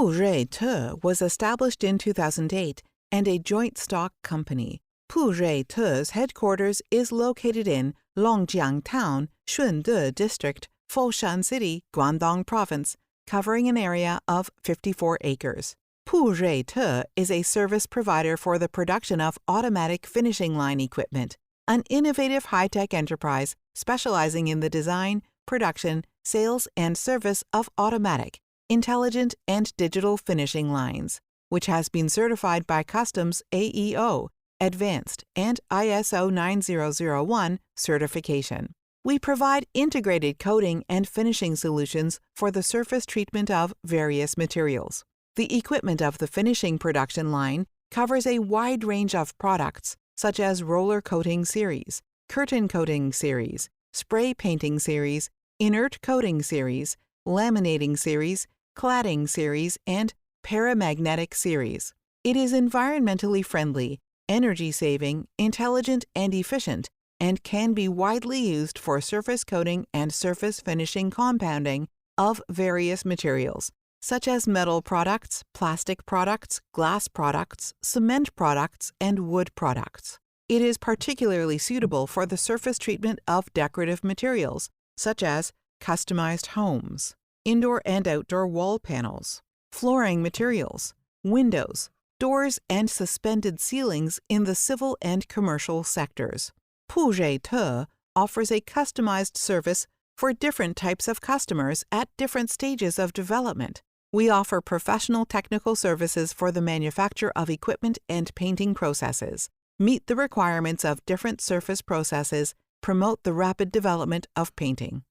Purete was established in 2008 and a joint stock company. Purete's headquarters is located in Longjiang Town, Shunde District, Foshan City, Guangdong Province, covering an area of 54 acres. Purete is a service provider for the production of automatic finishing line equipment, an innovative high-tech enterprise specializing in the design, production, sales, and service of automatic, intelligent, and digital finishing lines, which has been certified by Customs AEO, Advanced, and ISO 9001 certification. We provide integrated coating and finishing solutions for the surface treatment of various materials. The equipment of the finishing production line covers a wide range of products such as roller coating series, curtain coating series, spray painting series, inert coating series, laminating series, cladding series, and paramagnetic series. It is environmentally friendly, energy-saving, intelligent, and efficient, and can be widely used for surface coating and surface finishing compounding of various materials, such as metal products, plastic products, glass products, cement products, and wood products. It is particularly suitable for the surface treatment of decorative materials, such as customized homes, indoor and outdoor wall panels, flooring materials, windows, doors, and suspended ceilings in the civil and commercial sectors. Purete offers a customized service for different types of customers at different stages of development. We offer professional technical services for the manufacture of equipment and painting processes, meet the requirements of different surface processes, promote the rapid development of painting.